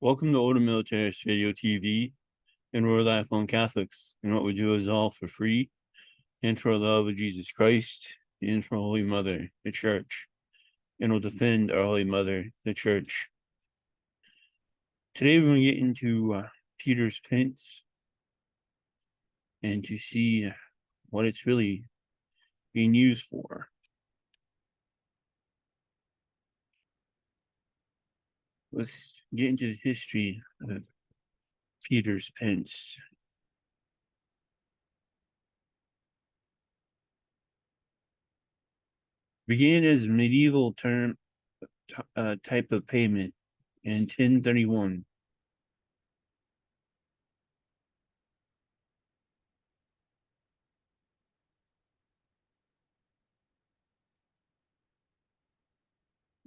Welcome to Older Military Radio TV and we're lifelong Catholics. And what we do is all for free and for the love of Jesus Christ and for Holy Mother, the Church. And we'll defend our Holy Mother, the Church. Today we're going to get into Peter's Pence and to see what it's really being used for. Let's get into the history of Peter's Pence. Began as a medieval type of payment in 1031.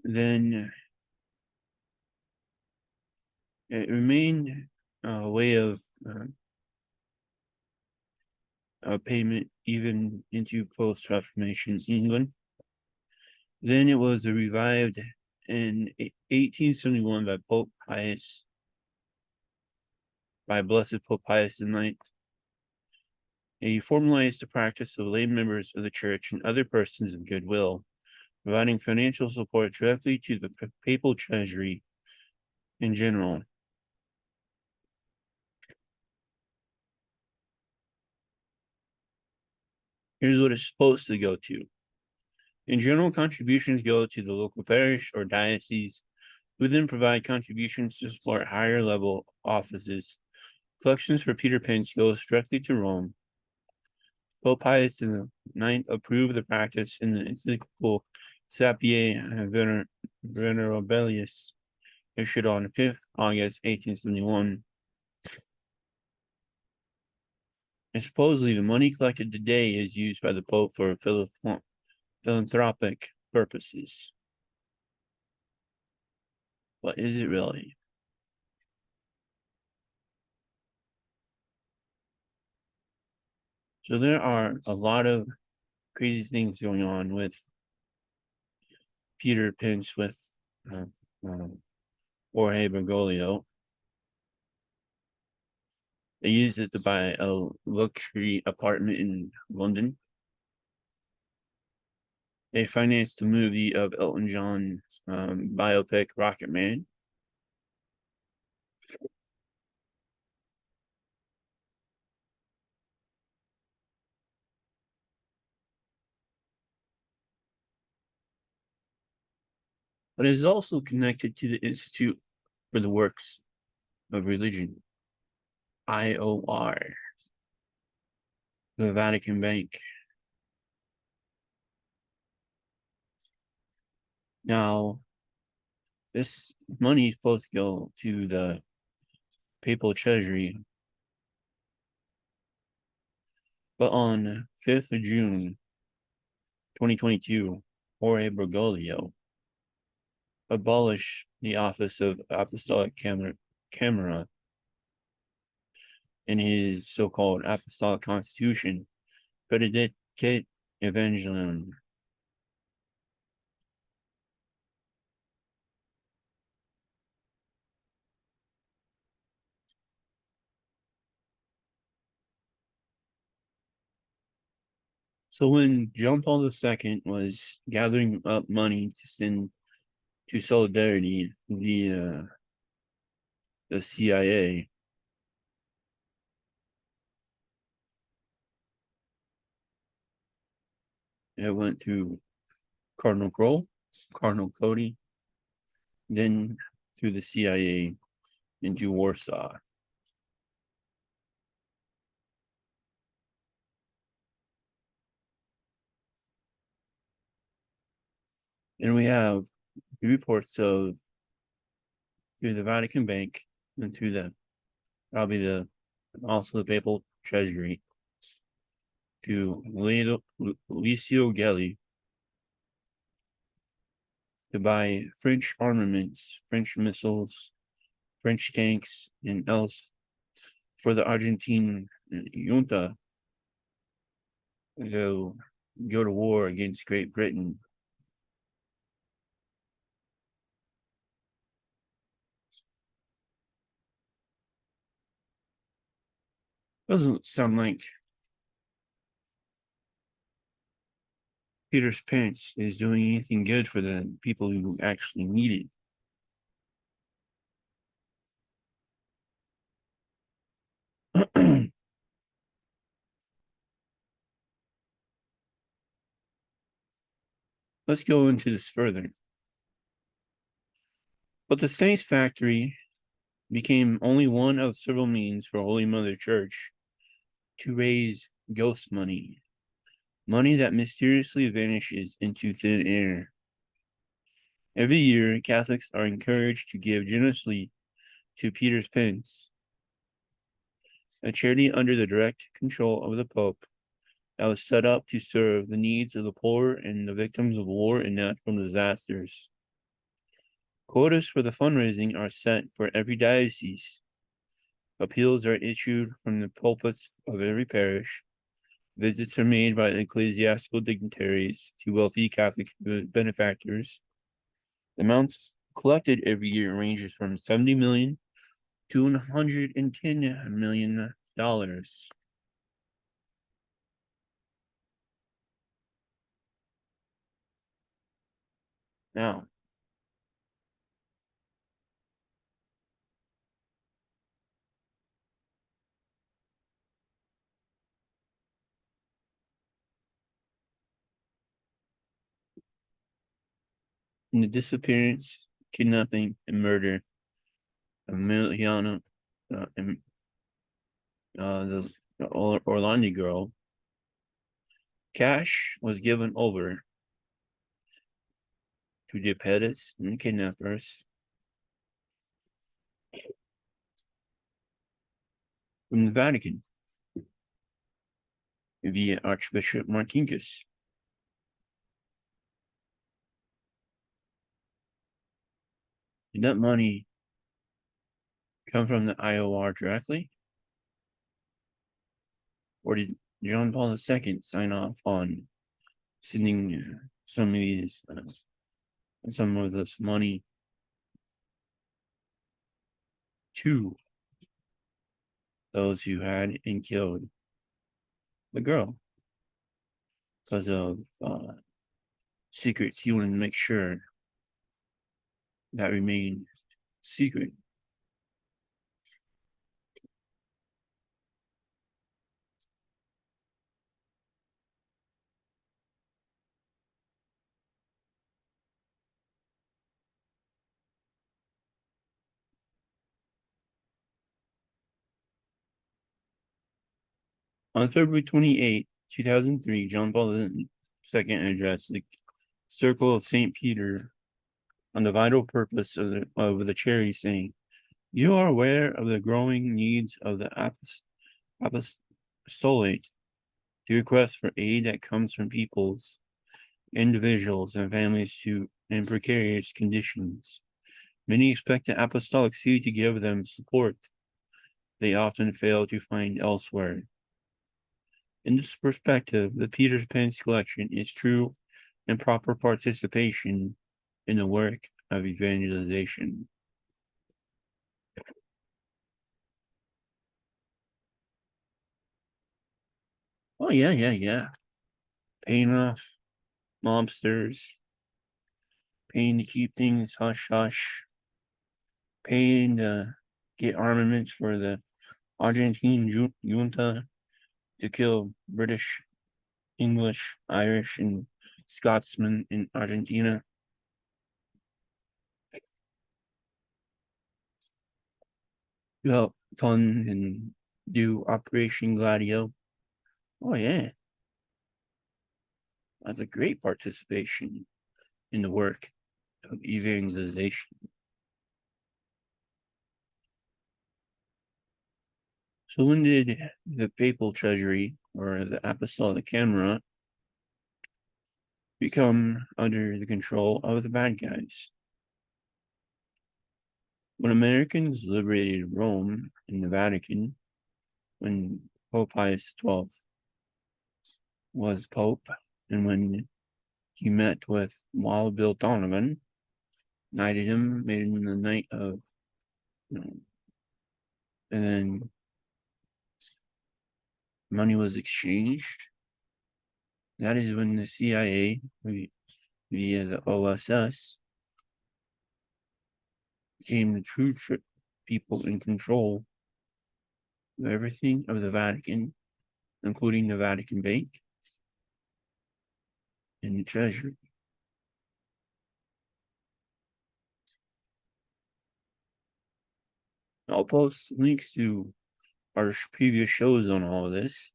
Then it remained a way of payment even into post-Reformation England. Then it was revived in 1871 by Blessed Pope Pius IX. He formalized the practice of lay members of the Church and other persons of goodwill, providing financial support directly to the papal treasury in general. Here's what it's supposed to go to. In general, contributions go to the local parish or diocese, who then provide contributions to support higher level offices. Collections for Peter Pence goes directly to Rome. Pope Pius IX approved the practice in the encyclical Sapiae Venerabilis, issued on 5th August 1871. And supposedly the money collected today is used by the Pope for philanthropic purposes. But is it really? So there are a lot of crazy things going on with Peter Pence, with Jorge Bergoglio. They used it to buy a luxury apartment in London. They financed the movie of Elton John's biopic Rocket Man. But it is also connected to the Institute for the Works of Religion, IOR, the Vatican Bank. Now, this money is supposed to go to the papal treasury, but on 5th of June 2022, Jorge Bergoglio abolished the office of Apostolic Camera in his so-called Apostolic Constitution, Predicate Evangelium. So when John Paul II was gathering up money to send to Solidarity, the CIA, it went to Cardinal Kroll, Cardinal Cody, then to the CIA into Warsaw. And we have reports of through the Vatican Bank and to the also the papal treasury to Licio Gelli to buy French armaments, French missiles, French tanks, and else for the Argentine junta to go to war against Great Britain. Doesn't sound like Peter's Pence is doing anything good for the people who actually need it. Let's go into this further. But the Saints factory became only one of several means for Holy Mother Church to raise ghost money, money that mysteriously vanishes into thin air. Every year, Catholics are encouraged to give generously to Peter's Pence, a charity under the direct control of the Pope that was set up to serve the needs of the poor and the victims of war and natural disasters. Quotas for the fundraising are set for every diocese. Appeals are issued from the pulpits of every parish. Visits are made by ecclesiastical dignitaries to wealthy Catholic benefactors. The amounts collected every year ranges from 70 million to $110 million. Now, in the disappearance, kidnapping, and murder of Emiliano, and the Orlando girl, cash was given over to the Pettis and kidnappers from the Vatican via Archbishop Martinkus. Did that money come from the IOR directly? Or did John Paul II sign off on sending some of this money to those who had and killed the girl because of secrets he wanted to make sure that remained secret? On February 28, 2003, John Paul II addressed the Circle of St. Peter on the vital purpose of the charity, saying, "You are aware of the growing needs of the apostolate. The request for aid that comes from peoples, individuals, and families in precarious conditions. Many expect the apostolic see to give them support they often fail to find elsewhere. In this perspective, the Peters Pence collection is true and proper participation in the work of evangelization." Oh, yeah. Paying off mobsters, paying to keep things hush hush, paying to get armaments for the Argentine junta to kill British, English, Irish, and Scotsmen in Argentina. To help fund and do Operation Gladio. Oh, yeah. That's a great participation in the work of evangelization. So when did the papal treasury or the apostolic camera become under the control of the bad guys? When Americans liberated Rome and the Vatican, when Pope Pius XII was Pope, and when he met with Wild Bill Donovan, knighted him, made him the knight of, you know, and then money was exchanged. That is when the CIA, via the OSS, became the true people in control of everything of the Vatican, including the Vatican Bank and the Treasury. I'll post links to our previous shows on all of this.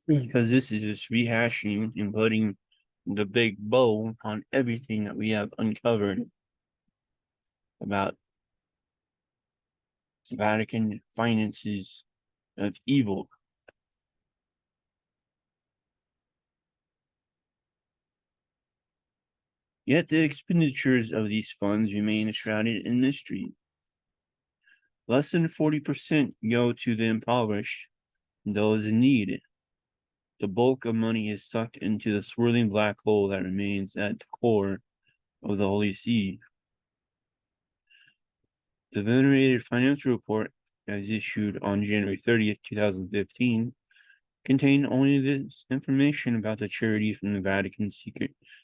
Because this is just rehashing and putting the big bow on everything that we have uncovered about Vatican finances of evil. Yet the expenditures of these funds remain shrouded in mystery. Less than 40% go to the impoverished and those in need. The bulk of money is sucked into the swirling black hole that remains at the core of the Holy See. The venerated financial report, as issued on January 30th, 2015, contained only this information about the charity from the Vatican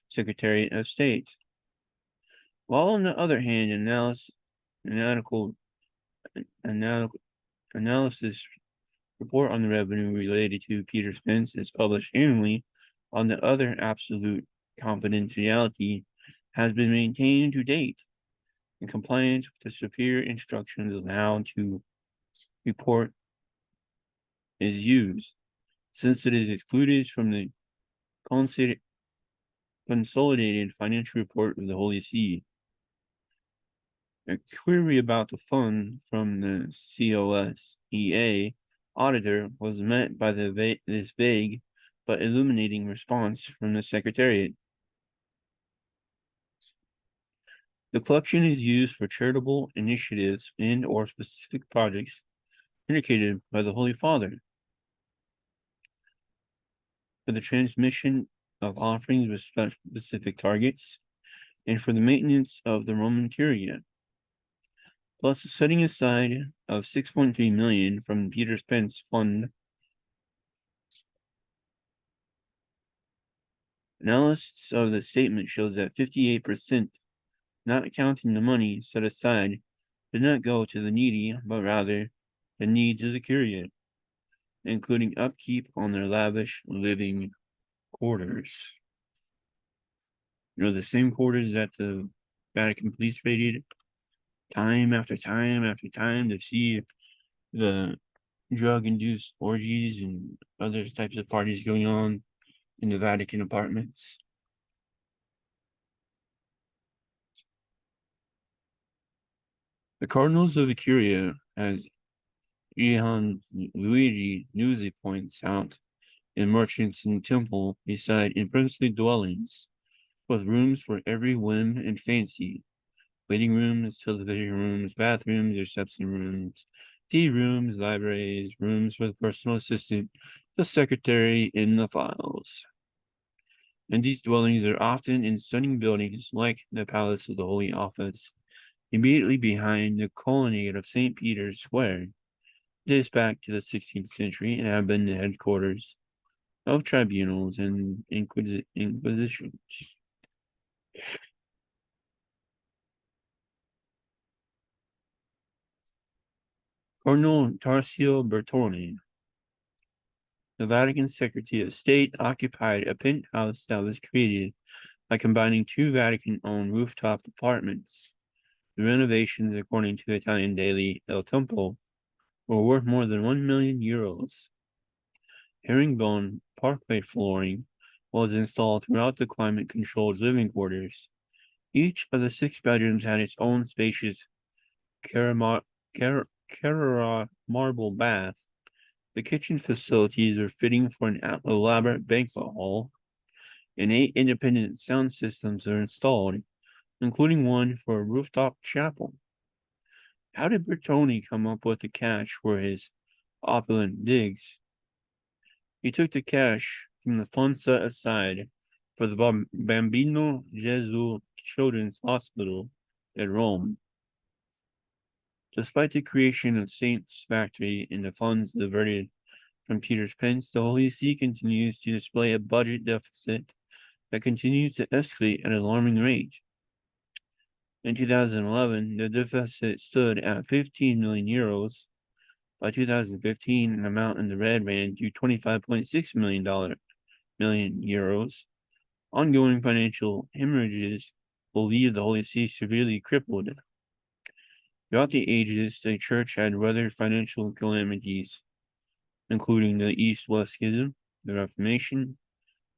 Secretariat of State. While on the other hand, analysis report on the revenue related to Peter Pence is published annually, on the other absolute confidentiality has been maintained to date in compliance with the superior instructions now to report is used, since it is excluded from the consolidated financial report of the Holy See. A query about the fund from the COSEA auditor was met by this vague but illuminating response from the Secretariat. The collection is used for charitable initiatives and or specific projects indicated by the Holy Father, for the transmission of offerings with specific targets, and for the maintenance of the Roman Curia, plus the setting aside of $6.3 million from Peter Pence Fund. Analysis of the statement shows that 58%, not counting the money set aside, did not go to the needy, but rather the needs of the Curia, including upkeep on their lavish living quarters. The same quarters that the Vatican police raided time after time after time to see the drug-induced orgies and other types of parties going on in the Vatican apartments. The Cardinals of the Curia, as Gian Luigi Nuzzi points out, in merchants and temple reside in princely dwellings, with rooms for every whim and fancy, waiting rooms, television rooms, bathrooms, reception rooms, tea rooms, libraries, rooms for the personal assistant, the secretary, and the files. And these dwellings are often in stunning buildings like the Palace of the Holy Office, immediately behind the colonnade of St. Peter's Square. Dates back to the 16th century and have been the headquarters of tribunals and inquisitions. Cardinal Tarsio Bertone, the Vatican Secretary of State, occupied a penthouse that was created by combining two Vatican-owned rooftop apartments. The renovations, according to the Italian daily Il Tempo, were worth more than 1 million euros. Herringbone parquet flooring was installed throughout the climate-controlled living quarters. Each of the 6 bedrooms had its own spacious Carrara marble bath. The kitchen facilities were fitting for an elaborate banquet hall, and 8 independent sound systems are installed, including one for a rooftop chapel. How did Bertone come up with the cash for his opulent digs? He took the cash from the fund set aside for the Bambino Gesù Children's Hospital in Rome. Despite the creation of Saint's factory and the funds diverted from Peter's Pence, the Holy See continues to display a budget deficit that continues to escalate at an alarming rate. In 2011, the deficit stood at 15 million euros. By 2015, an amount in the red ran to 25.6 million euros. Ongoing financial hemorrhages will leave the Holy See severely crippled. Throughout the ages, the Church had weathered financial calamities, including the East-West Schism, the Reformation,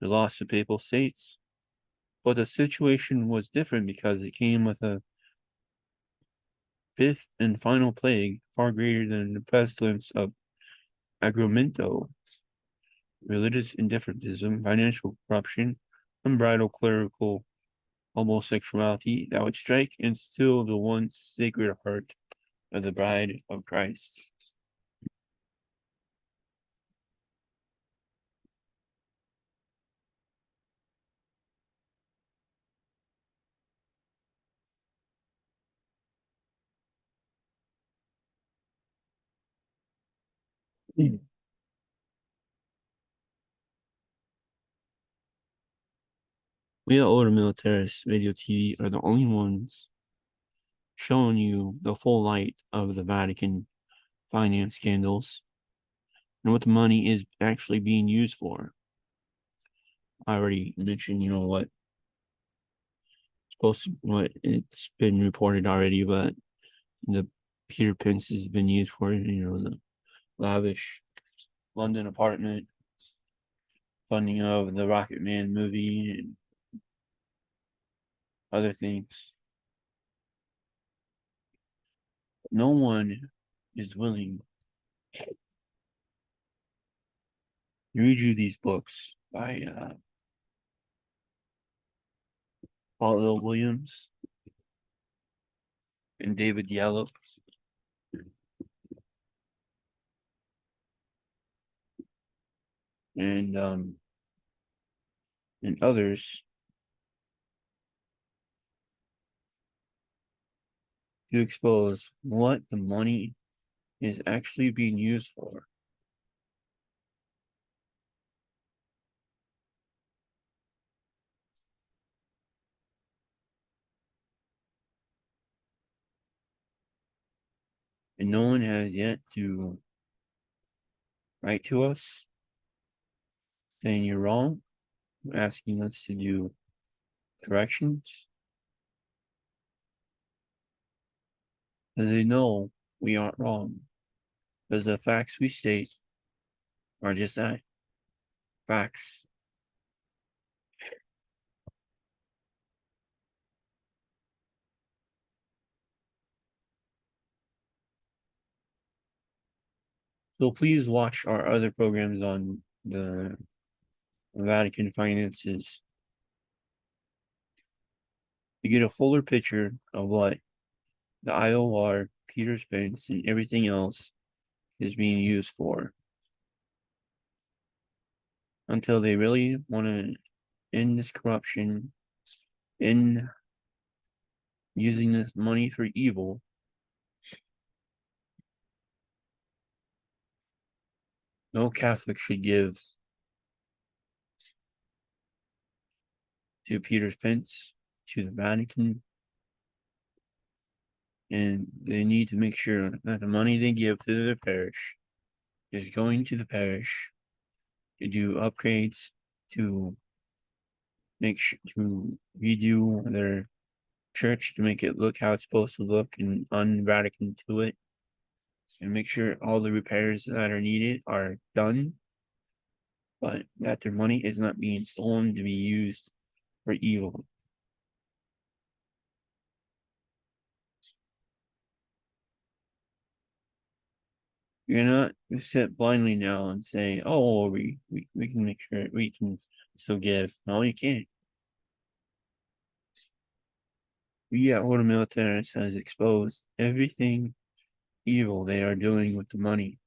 the loss of papal states. But the situation was different because it came with a fifth and final plague, far greater than the pestilence of Agramento, religious indifferentism, financial corruption, unbridled clerical homosexuality that would strike and still the once sacred heart of the bride of Christ. We at Order Militaris Radio TV are the only ones showing you the full light of the Vatican finance scandals and what the money is actually being used for. I already mentioned, what it's been reported already, but the Peter Pence has been used for, the lavish London apartment, funding of the Rocket Man movie, and other things. No one is willing to read you these books by Paul L. Williams and David Yellow. And others to expose what the money is actually being used for. And no one has yet to write to us saying you're wrong, asking us to do corrections, because they know we aren't wrong, because the facts we state are just that, facts. So please watch our other programs on the Vatican Finances to get a fuller picture of what the IOR, Peter's Pence, and everything else is being used for. Until they really want to end this corruption, end using this money for evil, no Catholic should give to Peter's Pence, to the Vatican, and they need to make sure that the money they give to their parish is going to the parish to do upgrades, to make sure to redo their church to make it look how it's supposed to look and un-Vatican to it, and make sure all the repairs that are needed are done, but that their money is not being stolen to be used for evil. You're not sit blindly now and say, "Oh, we can make sure we can still give." No, you can't. We at Order Militaris has exposed everything evil they are doing with the money.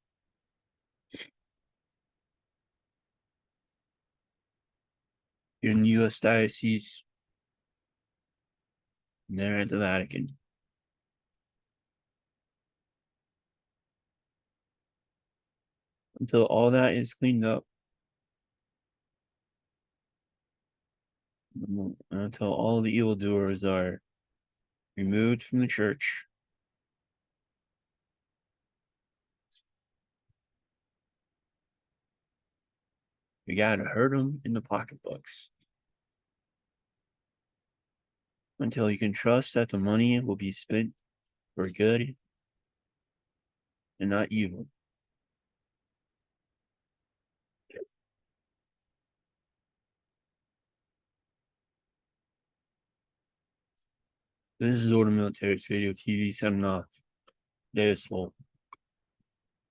In U.S. diocese, and they're at the Vatican. until all that is cleaned up. Until all the evildoers are removed from the church. You gotta hurt them in the pocketbooks until you can trust that the money will be spent for good and not evil. This is Order Military's Video TV signing off. Day is full.